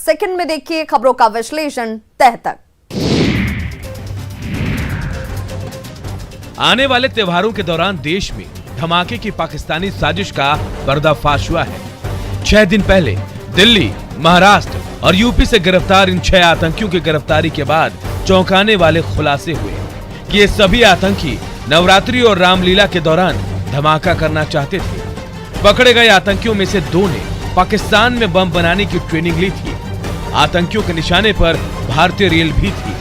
Second में देखिए खबरों का विश्लेषण तह तक। आने वाले त्योहारों के दौरान देश में धमाके की पाकिस्तानी साजिश का पर्दाफाश हुआ है। 6 दिन पहले दिल्ली, महाराष्ट्र और यूपी से गिरफ्तार इन 6 आतंकियों की गिरफ्तारी के बाद चौंकाने वाले खुलासे हुए कि ये सभी आतंकी नवरात्रि और रामलीला के दौरान धमाका करना चाहते थे। पकड़े गए आतंकियों में से 2 ने पाकिस्तान में बम बनाने की ट्रेनिंग ली थी। आतंकियों के निशाने पर भारतीय रेल भी थी।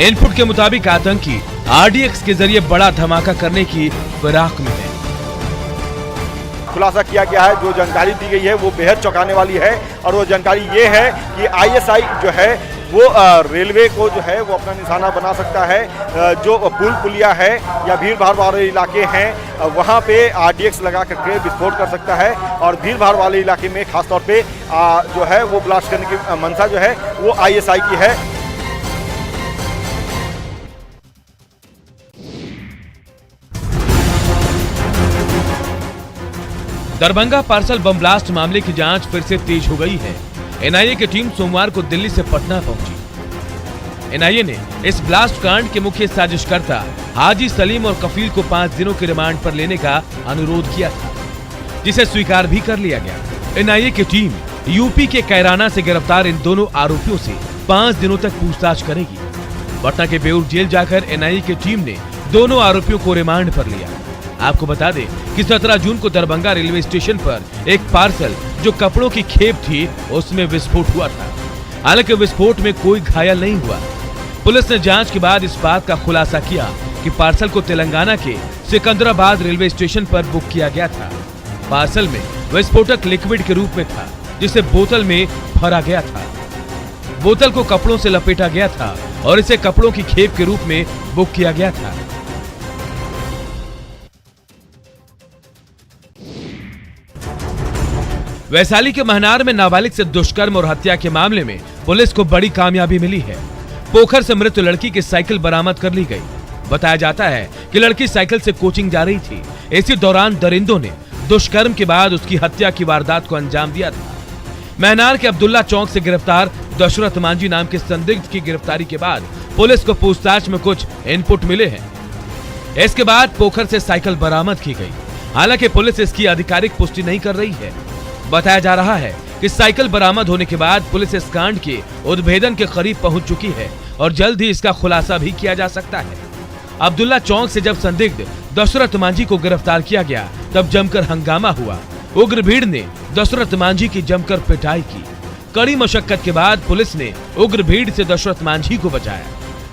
इनपुट के मुताबिक आतंकी RDX के जरिए बड़ा धमाका करने की फिराक में है। खुलासा किया गया है, जो जानकारी दी गई है वो बेहद चौंकाने वाली है और वो जानकारी ये है कि ISI जो है वो रेलवे को जो है वो अपना निशाना बना सकता है। जो पुल पुलिया है या भीड़ भाड़ वाले इलाके हैं वहाँ पे RDX लगा करके विस्फोट कर सकता है और भीड़ भाड़ वाले इलाके में खासतौर पे जो है वो ब्लास्ट करने की मंशा जो है वो ISI की है। दरभंगा पार्सल बम ब्लास्ट मामले की जांच फिर से तेज हो गई है। NIA की टीम सोमवार को दिल्ली से पटना पहुंची। NIA ने इस ब्लास्ट कांड के मुख्य साजिशकर्ता हाजी सलीम और कफील को 5 दिनों के रिमांड पर लेने का अनुरोध किया था, जिसे स्वीकार भी कर लिया गया। NIA की टीम यूपी के कैराना से गिरफ्तार इन दोनों आरोपियों से 5 दिनों तक पूछताछ करेगी। पटना के बेऊर जेल जाकर NIA की टीम ने दोनों आरोपियों को रिमांड पर लिया। आपको बता दें कि 17 जून को दरभंगा रेलवे स्टेशन पर एक पार्सल जो कपड़ों की खेप थी उसमें विस्फोट हुआ था। हालांकि विस्फोट में कोई घायल नहीं हुआ। पुलिस ने जांच के बाद इस बात का खुलासा किया कि पार्सल को तेलंगाना के सिकंदराबाद रेलवे स्टेशन पर बुक किया गया था। पार्सल में विस्फोटक लिक्विड के रूप में था, जिसे बोतल में भरा गया था। बोतल को कपड़ों से लपेटा गया था और इसे कपड़ों की खेप के रूप में बुक किया गया था। वैशाली के महनार में नाबालिग से दुष्कर्म और हत्या के मामले में पुलिस को बड़ी कामयाबी मिली है। पोखर से मृत लड़की की साइकिल बरामद कर ली गई। बताया जाता है कि लड़की साइकिल से कोचिंग जा रही थी। इसी दौरान दरिंदों ने दुष्कर्म के बाद उसकी हत्या की वारदात को अंजाम दिया था। महनार के अब्दुल्ला चौक से गिरफ्तार दशरथ मांझी नाम के संदिग्ध की गिरफ्तारी के बाद पुलिस को पूछताछ में कुछ इनपुट मिले हैं। इसके बाद पोखर से साइकिल बरामद की गई। हालांकि पुलिस इसकी आधिकारिक पुष्टि नहीं कर रही है। बताया जा रहा है कि साइकिल बरामद होने के बाद पुलिस इस कांड के उद्भेदन के करीब पहुंच चुकी है और जल्द ही इसका खुलासा भी किया जा सकता है। अब्दुल्ला चौक से जब संदिग्ध दशरथ मांझी को गिरफ्तार किया गया तब जमकर हंगामा हुआ। उग्र भीड़ ने दशरथ मांझी की जमकर पिटाई की। कड़ी मशक्कत के बाद पुलिस ने उग्र भीड़ से दशरथ मांझी को बचाया।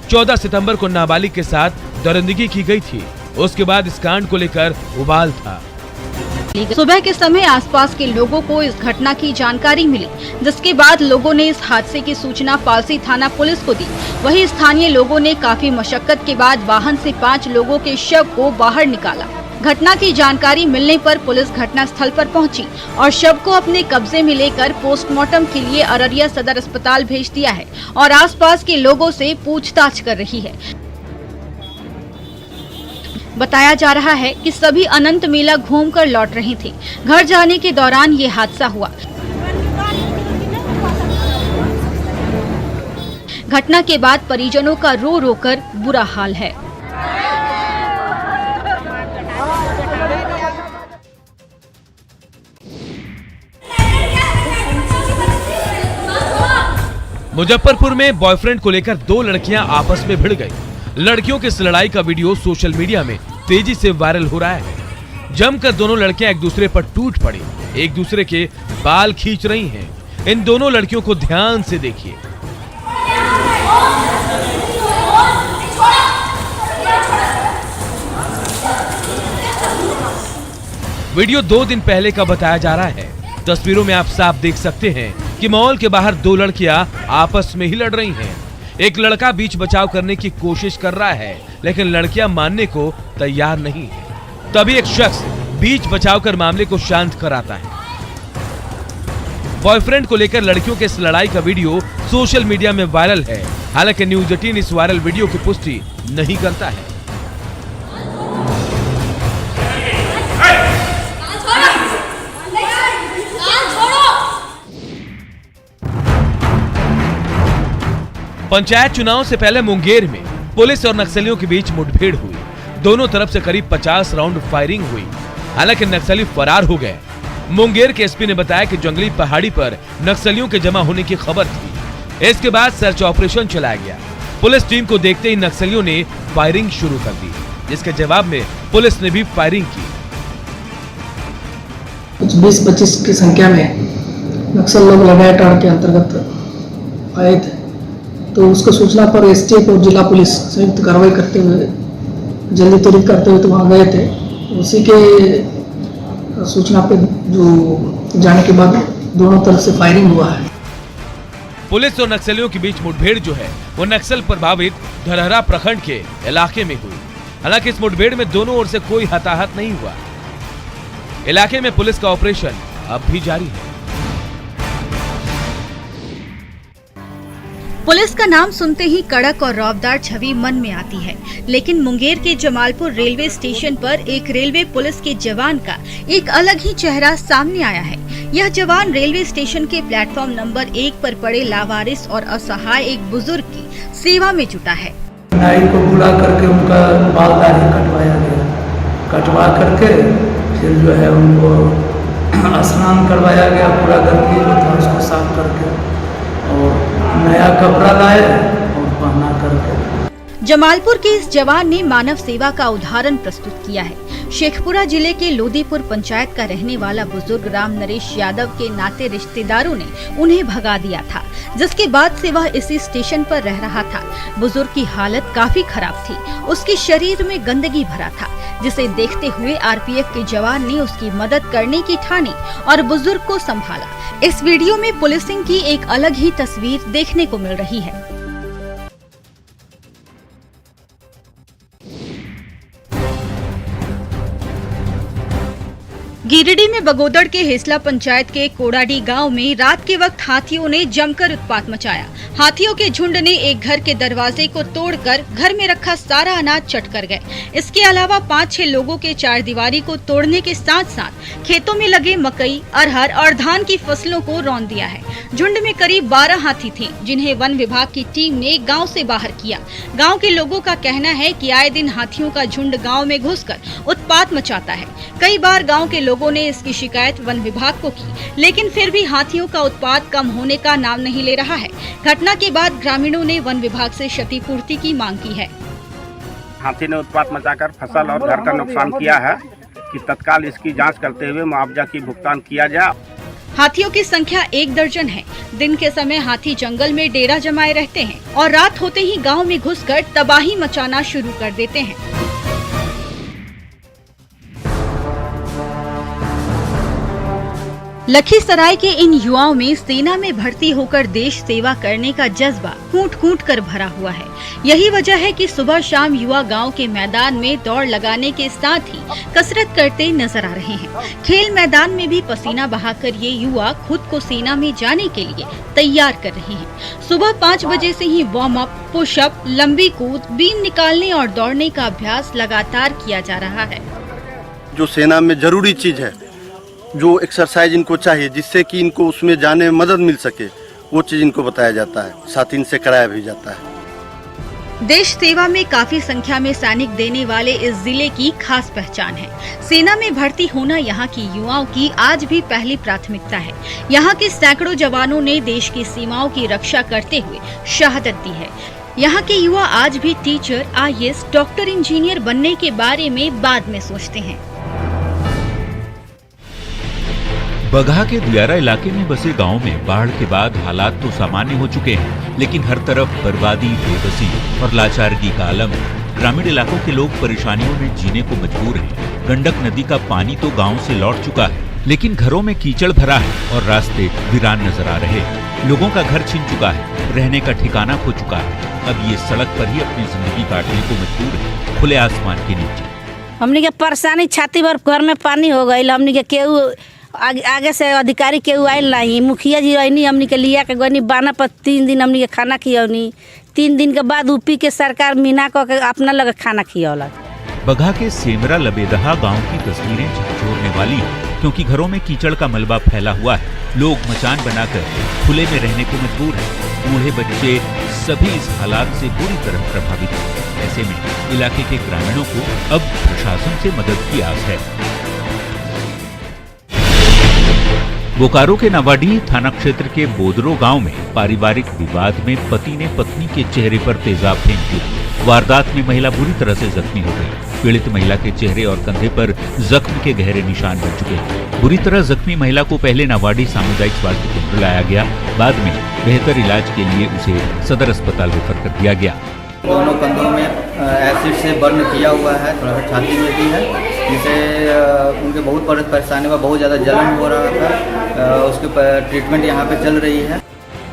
14 सितंबर को नाबालिग के साथ दरिंदगी की गई थी। उसके बाद इस कांड को लेकर उबाल था। सुबह के समय आसपास के लोगों को इस घटना की जानकारी मिली, जिसके बाद लोगों ने इस हादसे की सूचना पालसी थाना पुलिस को दी। वहीं स्थानीय लोगों ने काफी मशक्कत के बाद वाहन से 5 लोगों के शव को बाहर निकाला। घटना की जानकारी मिलने पर पुलिस घटना स्थल पर पहुंची और शव को अपने कब्जे में लेकर पोस्टमार्टम के लिए अररिया सदर अस्पताल भेज दिया है और आसपास के लोगों से पूछताछ कर रही है। बताया जा रहा है कि सभी अनंत मेला घूमकर लौट रहे थे। घर जाने के दौरान ये हादसा हुआ। घटना के बाद परिजनों का रो रो कर बुरा हाल है। मुजफ्फरपुर में बॉयफ्रेंड को लेकर 2 लड़कियां आपस में भिड़ गई। लड़कियों की इस लड़ाई का वीडियो सोशल मीडिया में तेजी से वायरल हो रहा है। जमकर दोनों लड़कियां एक दूसरे पर टूट पड़ी, एक दूसरे के बाल खींच रही हैं। इन दोनों लड़कियों को ध्यान से देखिए। वीडियो 2 दिन पहले का बताया जा रहा है। तस्वीरों में आप साफ देख सकते हैं कि मॉल के बाहर 2 लड़कियां आपस में ही लड़ रही हैं। एक लड़का बीच बचाव करने की कोशिश कर रहा है, लेकिन लड़कियां मानने को तैयार नहीं है। तभी एक शख्स बीच बचाव कर मामले को शांत कराता है। बॉयफ्रेंड को लेकर लड़कियों के इस लड़ाई का वीडियो सोशल मीडिया में वायरल है। हालांकि न्यूज़ 18 इस वायरल वीडियो की पुष्टि नहीं करता है। पंचायत चुनाव से पहले मुंगेर में पुलिस और नक्सलियों के बीच मुठभेड़ हुई। दोनों तरफ से करीब 50 राउंड फायरिंग हुई। हालांकि नक्सली फरार हो गए। मुंगेर के एसपी ने बताया कि जंगली पहाड़ी पर नक्सलियों के जमा होने की खबर थी। इसके बाद सर्च ऑपरेशन चलाया गया। पुलिस टीम को देखते ही नक्सलियों ने फायरिंग शुरू कर दी, जिसके जवाब में पुलिस ने भी फायरिंग की। कुछ 20-25 की संख्या में नक्सल लोग लगाए टाड़ के अंतर्गत आए थे, तो उसको सूचना पर एसटीएफ और जिला पुलिस संयुक्त कार्रवाई करते हुए जल्दी त्वरित करते हुए तो वहाँ गए थे। उसी के सूचना पे जो जाने के बाद दोनों तरफ से फायरिंग हुआ है। पुलिस और नक्सलियों के बीच मुठभेड़ जो है वो नक्सल प्रभावित धरहरा प्रखंड के इलाके में हुई। हालांकि इस मुठभेड़ में दोनों ओर से कोई हताहत नहीं हुआ। इलाके में पुलिस का ऑपरेशन अब भी जारी है। पुलिस का नाम सुनते ही कड़क और रौबदार छवि मन में आती है, लेकिन मुंगेर के जमालपुर रेलवे स्टेशन पर एक रेलवे पुलिस के जवान का एक अलग ही चेहरा सामने आया है। यह जवान रेलवे स्टेशन के प्लेटफॉर्म नंबर 1 पर पड़े लावारिस और असहाय एक बुजुर्ग की सेवा में जुटा है। नाई को बुला करके उनका बाल दाढ़ी कटवाया गया, कटवा करके फिर जो है उनको स्नान करवाया गया, पूरा गंदगी जो था उसको साफ करके और नया कपड़ा लाए और पहना करके। जमालपुर के इस जवान ने मानव सेवा का उदाहरण प्रस्तुत किया है। शेखपुरा जिले के लोदीपुर पंचायत का रहने वाला बुजुर्ग राम नरेश यादव के नाते रिश्तेदारों ने उन्हें भगा दिया था, जिसके बाद से वह इसी स्टेशन पर रह रहा था। बुजुर्ग की हालत काफी खराब थी, उसके शरीर में गंदगी भरा था, जिसे देखते हुए आरपीएफ के जवान ने उसकी मदद करने की ठानी और बुजुर्ग को संभाला। इस वीडियो में पुलिसिंग की एक अलग ही तस्वीर देखने को मिल रही है। गिरिडीह में बगोदड़ के हेसला पंचायत के कोड़ाडी गांव में रात के वक्त हाथियों ने जमकर उत्पात मचाया। हाथियों के झुंड ने एक घर के दरवाजे को तोड़कर घर में रखा सारा अनाज चट कर गए। इसके अलावा 5-6 लोगों के चारदीवारी को तोड़ने के साथ साथ खेतों में लगे मकई, अरहर और धान की फसलों को रौंद दिया है। झुंड में करीब 12 हाथी थे, जिन्हें वन विभाग की टीम ने गाँव से बाहर किया। गाँव के लोगों का कहना है कि आए दिन हाथियों का झुंड गाँव में घुसकर उत्पात मचाता है। कई बार गाँव के लोगों ने इसकी शिकायत वन विभाग को की, लेकिन फिर भी हाथियों का उत्पात कम होने का नाम नहीं ले रहा है। घटना के बाद ग्रामीणों ने वन विभाग से क्षतिपूर्ति की मांग की है। हाथी ने उत्पात मचाकर फसल और घर का नुकसान किया है कि तत्काल इसकी जांच करते हुए मुआवजा की भुगतान किया जाए। हाथियों की संख्या 1 दर्जन है। दिन के समय हाथी जंगल में डेरा जमाए रहते हैं और रात होते ही गाँव में घुसकर तबाही मचाना शुरू कर देते हैं। लखीसराय के इन युवाओं में सेना में भर्ती होकर देश सेवा करने का जज्बा कूट-कूट कर भरा हुआ है। यही वजह है कि सुबह शाम युवा गांव के मैदान में दौड़ लगाने के साथ ही कसरत करते नजर आ रहे हैं। खेल मैदान में भी पसीना बहाकर ये युवा खुद को सेना में जाने के लिए तैयार कर रहे हैं। सुबह 5 बजे से ही वार्म अप, पुशअप, लंबी कूद, बीम निकालने और दौड़ने का अभ्यास लगातार किया जा रहा है। जो सेना में जरूरी चीज है, जो एक्सरसाइज इनको चाहिए जिससे कि इनको उसमें जाने में मदद मिल सके, वो चीज इनको बताया जाता है, साथ इनसे कराया भी जाता है। देश सेवा में काफी संख्या में सैनिक देने वाले इस जिले की खास पहचान है। सेना में भर्ती होना यहाँ की युवाओं की आज भी पहली प्राथमिकता है। यहाँ के सैकड़ों जवानों ने देश की सीमाओं की रक्षा करते हुए शहादत दी है। यहाँ के युवा आज भी टीचर, आईएएस, डॉक्टर, इंजीनियर बनने के बारे में बाद में सोचते हैं। बगहा के दियारा इलाके में बसे गांव में बाढ़ के बाद हालात तो सामान्य हो चुके हैं, लेकिन हर तरफ बर्बादी, बेबसी और लाचारगी का आलम है। ग्रामीण इलाकों के लोग परेशानियों में जीने को मजबूर हैं। गंडक नदी का पानी तो गांव से लौट चुका है, लेकिन घरों में कीचड़ भरा है और रास्ते वीरान नजर आ रहे हैं। लोगों का घर छिन चुका है, रहने का ठिकाना खो चुका है। अब ये सड़क पर ही अपनी जिंदगी काटने को मजबूर है, खुले आसमान के नीचे। हमने के परेशानी, छाती भर घर में पानी हो गई। हमने के केहू आगे से अधिकारी केहू आयल नहीं, मुखिया जी रहनी, हमने के लिया के गनी बाना पर 3 दिन हमने के खाना खियौनी। 3 दिन के बाद यूपी के सरकार मीना को के अपना लगे खाना खियौला। बगहा के सेमरा लबेदहा गांव की तस्वीरें झकझोरने वाली है। क्योंकि घरों में कीचड़ का मलबा फैला हुआ है। लोग मचान बनाकर खुले में रहने को मजबूर हैं। बूढ़े बच्चे सभी इस हालात से बुरी तरह प्रभावित हैं। ऐसे में इलाके के ग्रामीणों को अब प्रशासन से मदद की आस है। बोकारो के नवाडीह थाना क्षेत्र के बोदरो गांव में पारिवारिक विवाद में पति ने पत्नी के चेहरे पर तेजाब फेंक दिया। वारदात में महिला बुरी तरह से जख्मी हो गई। पीड़ित महिला के चेहरे और कंधे पर जख्म के गहरे निशान बन चुके हैं। बुरी तरह जख्मी महिला को पहले नवाडीह सामुदायिक स्वास्थ्य केंद्र लाया गया, बाद में बेहतर इलाज के लिए उसे सदर अस्पताल रेफर कर दिया गया। दोनों कंधों में एसिड से बर्न किया हुआ है, थोड़ा सा छाती में भी है, जिससे उनके बहुत परेशानी हुआ, बहुत ज़्यादा जलन हो रहा था। उसके ट्रीटमेंट यहाँ पे चल रही है।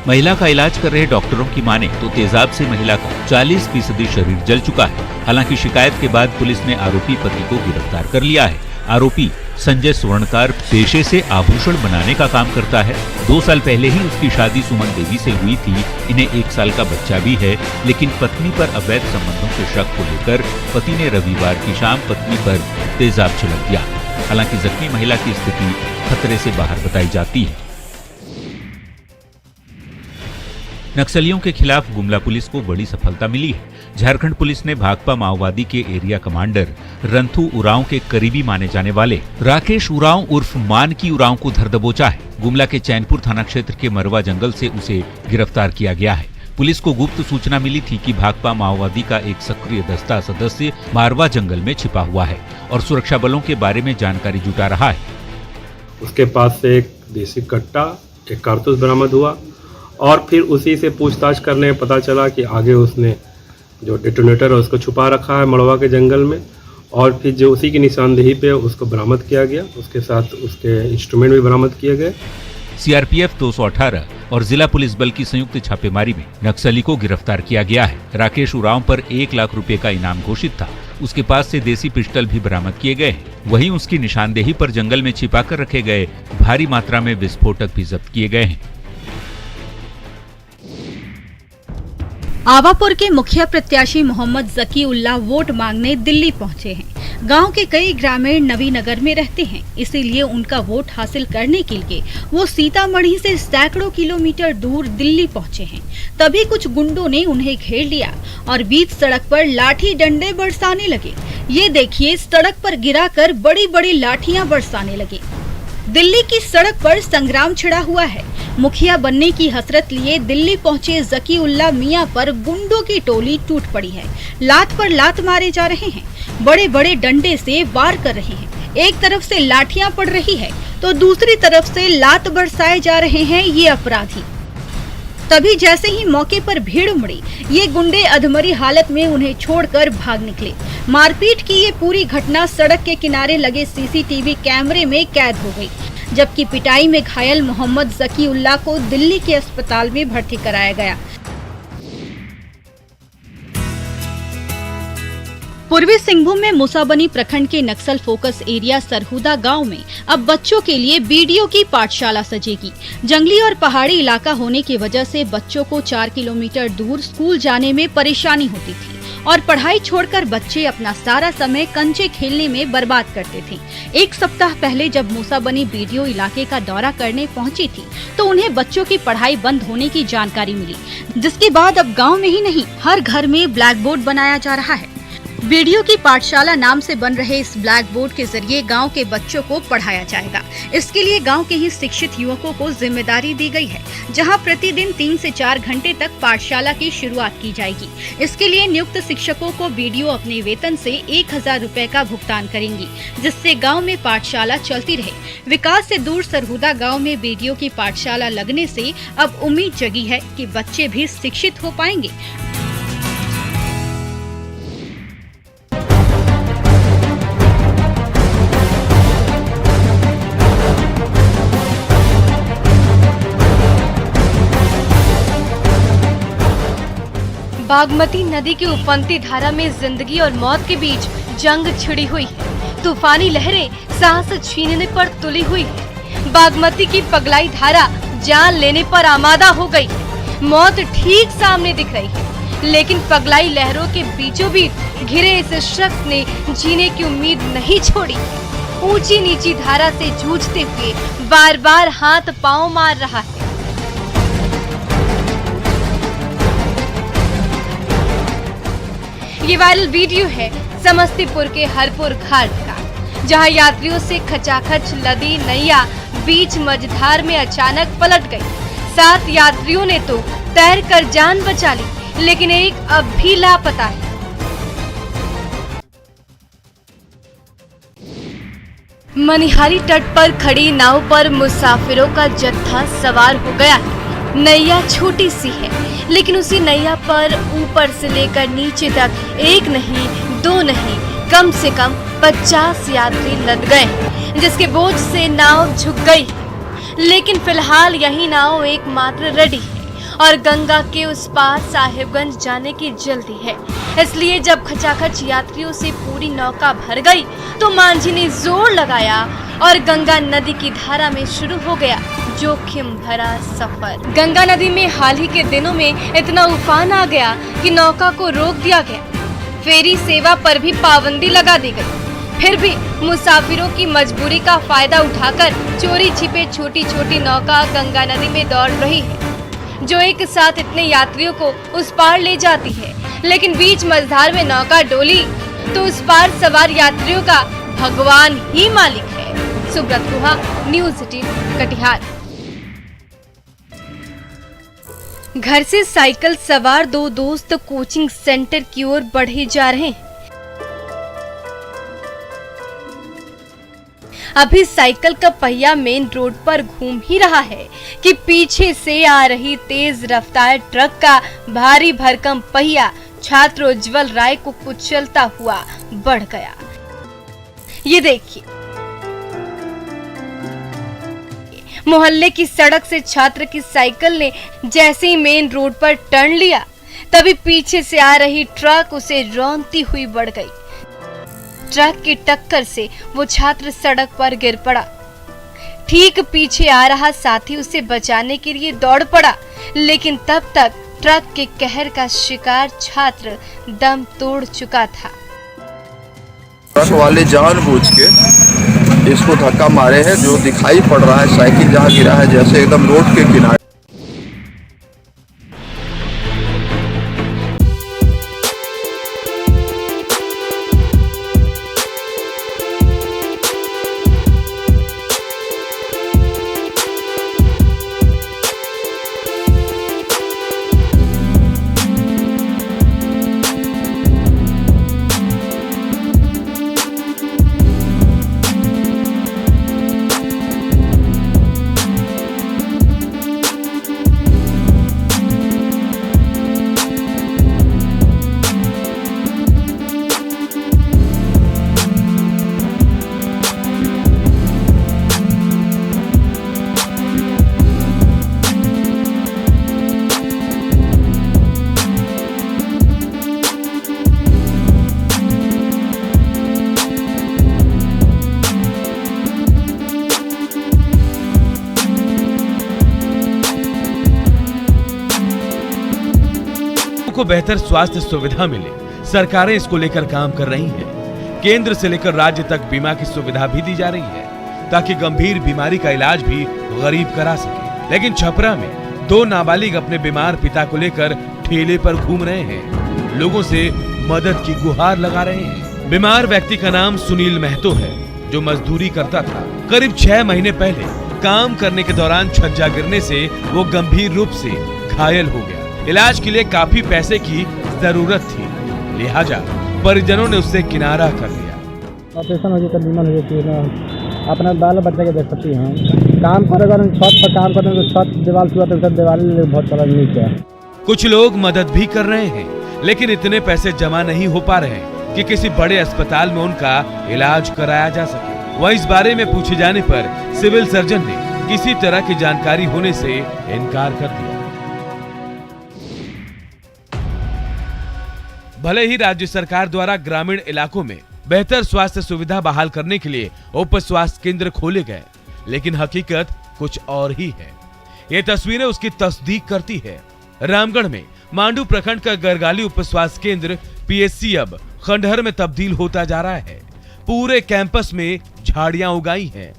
महिला का इलाज कर रहे डॉक्टरों की माने तो तेजाब से महिला का 40% शरीर जल चुका है। हालांकि शिकायत के बाद पुलिस ने आरोपी पति को गिरफ्तार कर लिया है। आरोपी संजय स्वर्णकार पेशे से आभूषण बनाने का काम करता है। 2 साल पहले ही उसकी शादी सुमन देवी से हुई थी। इन्हें 1 साल का बच्चा भी है, लेकिन पत्नी पर अवैध संबंधों के शक को लेकर पति ने रविवार की शाम पत्नी पर तेजाब छिड़क दिया। हालांकि जख्मी महिला की स्थिति खतरे से बाहर बताई जाती है। नक्सलियों के खिलाफ गुमला पुलिस को बड़ी सफलता मिली है। झारखंड पुलिस ने भाकपा माओवादी के एरिया कमांडर रंथू उरांव के करीबी माने जाने वाले राकेश उरांव उर्फ मान की उरांव को धर दबोचा है। गुमला के चैनपुर थाना क्षेत्र के मरवा जंगल से उसे गिरफ्तार किया गया है। पुलिस को गुप्त सूचना मिली थी कि भाकपा माओवादी का एक सक्रिय दस्ता सदस्य मारवा जंगल में छिपा हुआ है और सुरक्षा बलों के बारे में जानकारी जुटा रहा है। उसके पास से एक देसी कट्टा, एक कारतूस बरामद हुआ और फिर उसी से पूछताछ करने में पता चला कि आगे उसने जो डेटोनेटर है उसको छुपा रखा है मड़वा के जंगल में, और फिर जो उसी की निशानदेही पे उसको बरामद किया गया। उसके साथ उसके इंस्ट्रूमेंट भी बरामद किए गए। सीआरपीएफ 218 और जिला पुलिस बल की संयुक्त छापेमारी में नक्सली को गिरफ्तार किया गया है। राकेश उरांव पर 1 लाख रुपए का इनाम घोषित था। उसके पास से देसी पिस्टल भी बरामद किए गए हैं। वहीं उसकी निशानदेही पर जंगल में छिपाकर रखे गए भारी मात्रा में विस्फोटक भी जब्त किए गए हैं। आवापुर के मुखिया प्रत्याशी मोहम्मद जकी उल्लाह वोट मांगने दिल्ली पहुंचे हैं। गांव के कई ग्रामीण नवीनगर में रहते हैं, इसीलिए उनका वोट हासिल करने के लिए वो सीतामढ़ी से सैकड़ों किलोमीटर दूर दिल्ली पहुंचे हैं। तभी कुछ गुंडों ने उन्हें घेर लिया और बीच सड़क पर लाठी डंडे बरसाने लगे। ये देखिए, सड़क पर गिराकर बड़ी बड़ी लाठियां बरसाने लगे। दिल्ली की सड़क पर संग्राम छिड़ा हुआ है। मुखिया बनने की हसरत लिए दिल्ली पहुंचे जकी उल्लाह मियां पर गुंडों की टोली टूट पड़ी है। लात पर लात मारे जा रहे हैं, बड़े बड़े डंडे से वार कर रहे हैं। एक तरफ से लाठियां पड़ रही है तो दूसरी तरफ से लात बरसाए जा रहे हैं ये अपराधी। तभी जैसे ही मौके पर भीड़ उमड़ी, ये गुंडे अधमरी हालत में उन्हें छोड़कर भाग निकले। मारपीट की ये पूरी घटना सड़क के किनारे लगे सीसीटीवी कैमरे में कैद हो गई। जबकि पिटाई में घायल मोहम्मद जकी उल्लाह को दिल्ली के अस्पताल में भर्ती कराया गया। पूर्वी सिंहभूम में मुसाबनी प्रखंड के नक्सल फोकस एरिया सरहुदा गांव में अब बच्चों के लिए बीडीओ की पाठशाला सजेगी। जंगली और पहाड़ी इलाका होने की वजह से बच्चों को 4 किलोमीटर दूर स्कूल जाने में परेशानी होती थी और पढ़ाई छोड़कर बच्चे अपना सारा समय कंचे खेलने में बर्बाद करते थे। 1 सप्ताह पहले जब मुसाबनी बीडीओ इलाके का दौरा करने पहुंची थी तो उन्हें बच्चों की पढ़ाई बंद होने की जानकारी मिली, जिसके बाद अब गाँव में ही नहीं हर घर में ब्लैक बोर्ड बनाया जा रहा है। बीडीओ की पाठशाला नाम से बन रहे इस ब्लैक बोर्ड के जरिए गांव के बच्चों को पढ़ाया जाएगा। इसके लिए गांव के ही शिक्षित युवकों को जिम्मेदारी दी गई है, जहां प्रतिदिन 3 से 4 घंटे तक पाठशाला की शुरुआत की जाएगी। इसके लिए नियुक्त शिक्षकों को बीडीओ अपने वेतन से 1000 रुपए का भुगतान करेंगी, जिससे गाँव में पाठशाला चलती रहे। विकास से दूर सरहुदा गाँव में बीडीओ की पाठशाला लगने से अब उम्मीद जगी है कि बच्चे भी शिक्षित हो पाएंगे। बागमती नदी की उफनती धारा में जिंदगी और मौत के बीच जंग छिड़ी हुई है। तूफानी लहरें सांस छीनने पर तुली हुई है। बागमती की पगलाई धारा जान लेने पर आमादा हो गई है। मौत ठीक सामने दिख रही है, लेकिन पगलाई लहरों के बीचों बीच घिरे इस शख्स ने जीने की उम्मीद नहीं छोड़ी। ऊंची नीची धारा से जूझते हुए बार बार हाथ पांव मार रहा है। ये वायरल वीडियो है समस्तीपुर के हरपुर घाट का, जहां यात्रियों से खचाखच लदी नैया बीच मझधार में अचानक पलट गई। 7 यात्रियों ने तो तैरकर जान बचा ली, लेकिन एक अब भी लापता है। मनिहारी तट पर खड़ी नाव पर मुसाफिरों का जत्था सवार हो गया है। नैया छोटी सी है, लेकिन उसी नैया पर ऊपर से लेकर नीचे तक 1 नहीं 2 नहीं कम से कम 50 यात्री लद गए, जिसके बोझ से नाव झुक गई। लेकिन फिलहाल यही नाव एकमात्र रेडी है और गंगा के उस पार साहिबगंज जाने की जल्दी है। इसलिए जब खचाखच यात्रियों से पूरी नौका भर गई तो मांझी ने जोर लगाया और गंगा नदी की धारा में शुरू हो गया जोखिम भरा सफर। गंगा नदी में हाल ही के दिनों में इतना उफान आ गया कि नौका को रोक दिया गया। फेरी सेवा पर भी पाबंदी लगा दी गई। फिर भी मुसाफिरों की मजबूरी का फायदा उठाकर चोरी छिपे छोटी छोटी नौका गंगा नदी में दौड़ रही है, जो एक साथ इतने यात्रियों को उस पार ले जाती है। लेकिन बीच मझधार में नौका डोली तो उस पार सवार यात्रियों का भगवान ही मालिक है। सुब्रत गुहा, न्यूज़ 18 कटिहार। घर से साइकिल सवार 2 दोस्त कोचिंग सेंटर की ओर बढ़े जा रहे हैं। अभी साइकिल का पहिया मेन रोड पर घूम ही रहा है कि पीछे से आ रही तेज रफ्तार ट्रक का भारी भरकम पहिया छात्र उज्जवल राय को कुचलता हुआ बढ़ गया। ये देखिए, मोहल्ले की सड़क से छात्र की साइकिल ने जैसे ही मेन रोड पर टर्न लिया, तभी पीछे से आ रही ट्रक उसे रौंदती हुई बढ़ गई। ट्रक की टक्कर से वो छात्र सड़क पर गिर पड़ा। ठीक पीछे आ रहा साथी उसे बचाने के लिए दौड़ पड़ा, लेकिन तब तक ट्रक के कहर का शिकार छात्र दम तोड़ चुका था। ट्रक वाले जानबूझ के इसको धक्का मारे हैं। जो दिखाई पड़ रहा है साइकिल जहाँ गिरा है जैसे एकदम रोड के किनारे। को बेहतर स्वास्थ्य सुविधा मिले, सरकारें इसको लेकर काम कर रही हैं। केंद्र से लेकर राज्य तक बीमा की सुविधा भी दी जा रही है, ताकि गंभीर बीमारी का इलाज भी गरीब करा सके। लेकिन छपरा में 2 नाबालिग अपने बीमार पिता को लेकर ठेले पर घूम रहे हैं, लोगों से मदद की गुहार लगा रहे हैं। बीमार व्यक्ति का नाम सुनील महतो है, जो मजदूरी करता था। करीब 6 महीने पहले काम करने के दौरान छज्जा गिरने से वो गंभीर रूप से घायल हो गया। इलाज के लिए काफी पैसे की जरूरत थी, लिहाजा परिजनों ने उससे किनारा कर लिया। ऑपरेशन हो जाता, बीमार हो जाती है ना, अपना बाल बच्चा के देख सकती हैं। काम करेगा छत पर काम करने तो छत दीवार छुआ तो दीवार बहुत सारा नीचे है। कुछ लोग मदद भी कर रहे हैं, लेकिन इतने पैसे जमा नहीं हो पा रहे हैं कि किसी बड़े अस्पताल में उनका इलाज कराया जा सके। वह इस बारे में पूछे जाने पर सिविल सर्जन ने किसी तरह की जानकारी होने से इनकार कर दिया। भले ही राज्य सरकार द्वारा ग्रामीण इलाकों में बेहतर स्वास्थ्य सुविधा बहाल करने के लिए उप स्वास्थ्य केंद्र खोले गए, लेकिन हकीकत कुछ और ही है। ये तस्वीरें उसकी तस्दीक करती है। रामगढ़ में मांडू प्रखंड का गरगाली उप स्वास्थ्य केंद्र PSC अब खंडहर में तब्दील होता जा रहा है। पूरे कैंपस में झाड़ियां उगाई हैं।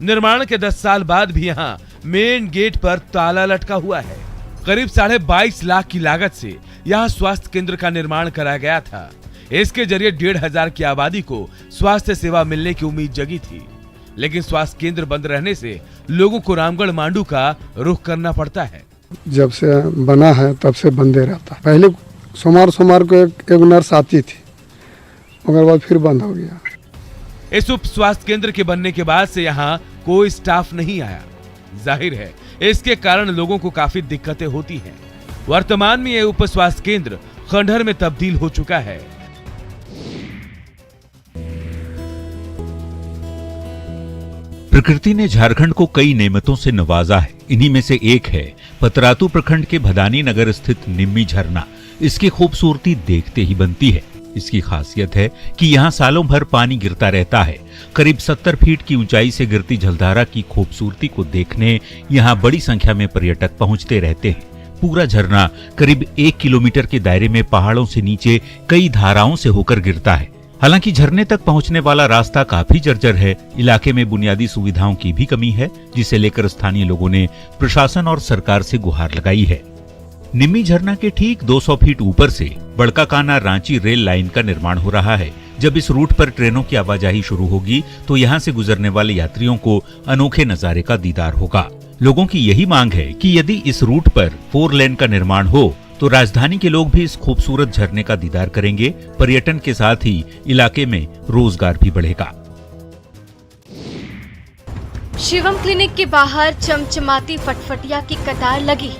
निर्माण के 10 साल बाद भी यहाँ मेन गेट पर ताला लटका हुआ है। करीब 22.5 लाख की लागत से यहाँ स्वास्थ्य केंद्र का निर्माण कराया गया था। इसके जरिए 1,500 की आबादी को स्वास्थ्य सेवा मिलने की उम्मीद जगी थी, लेकिन स्वास्थ्य केंद्र बंद रहने से लोगों को रामगढ़ मांडू का रुख करना पड़ता है। जब से बना है तब से बंदे रहता। पहले सोमवार को एक नर्स आती थी, मगर बाद फिर बंद हो गया। इस उप स्वास्थ्य केंद्र के बनने के बाद से यहाँ कोई स्टाफ नहीं आया। जाहिर है इसके कारण लोगों को काफी दिक्कतें होती हैं। वर्तमान में यह उप स्वास्थ्य केंद्र खंडहर में तब्दील हो चुका है। प्रकृति ने झारखंड को कई नेमतों से नवाजा है। इन्हीं में से एक है पतरातू प्रखंड के भदानी नगर स्थित निम्मी झरना। इसकी खूबसूरती देखते ही बनती है। इसकी खासियत है कि यहाँ सालों भर पानी गिरता रहता है। करीब 70 फीट की ऊंचाई से गिरती जलधारा की खूबसूरती को देखने यहाँ बड़ी संख्या में पर्यटक पहुँचते रहते हैं। पूरा झरना करीब 1 किलोमीटर के दायरे में पहाड़ों से नीचे कई धाराओं से होकर गिरता है। हालांकि झरने तक पहुंचने वाला रास्ता काफी जर्जर है। इलाके में बुनियादी सुविधाओं की भी कमी है, जिसे लेकर स्थानीय लोगों ने प्रशासन और सरकार से गुहार लगाई है। निम्मी झरना के ठीक 200 फीट ऊपर से बड़काकाना रांची रेल लाइन का निर्माण हो रहा है। जब इस रूट पर ट्रेनों की आवाजाही शुरू होगी तो यहाँ से गुजरने वाले यात्रियों को अनोखे नजारे का दीदार होगा। लोगों की यही मांग है कि यदि इस रूट पर 4 लेन का निर्माण हो तो राजधानी के लोग भी इस खूबसूरत झरने का दीदार करेंगे। पर्यटन के साथ ही इलाके में रोजगार भी बढ़ेगा। शिवम क्लिनिक के बाहर चमचमाती फटफटिया की कतार लगी।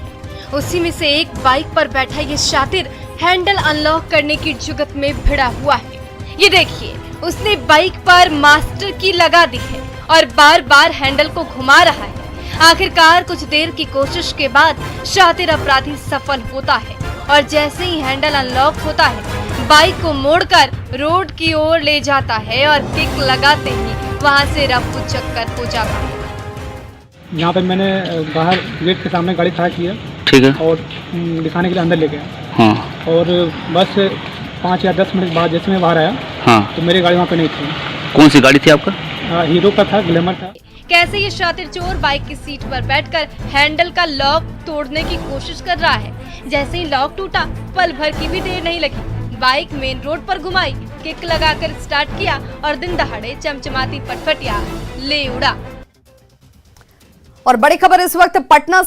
उसी में से एक बाइक पर बैठा ये शातिर हैंडल अनलॉक करने की जुगत में भिड़ा हुआ है। ये देखिए, उसने बाइक पर मास्टर की लगा दी है और बार बार हैंडल को घुमा रहा है। आखिरकार कुछ देर की कोशिश के बाद शातिर अपराधी सफल होता है और जैसे ही हैंडल अनलॉक होता है, बाइक को मोड़कर रोड की ओर ले जाता है और किक लगाते ही वहां से रफू चक्कर हो जाता है। यहाँ पे मैंने बाहर गेट के सामने गाड़ी खड़ा की है, ठीक है, और दिखाने के लिए अंदर ले गया। हाँ। और बस 5 या 10 मिनट बाद जैसे मैं बाहर आया, हाँ, तो मेरी गाड़ी वहाँ पे नहीं थी। कौन सी गाड़ी थी आपका? हीरो का था, ग्लैमर था। कैसे ये शातिर चोर बाइक की सीट पर बैठकर हैंडल का लॉक तोड़ने की कोशिश कर रहा है। जैसे ही लॉक टूटा, पल भर की भी देर नहीं लगी। बाइक मेन रोड पर घुमाई, किक लगाकर स्टार्ट किया और दिन दहाड़े चमचमाती फटफटिया ले उड़ा। और बड़ी खबर इस वक्त पटना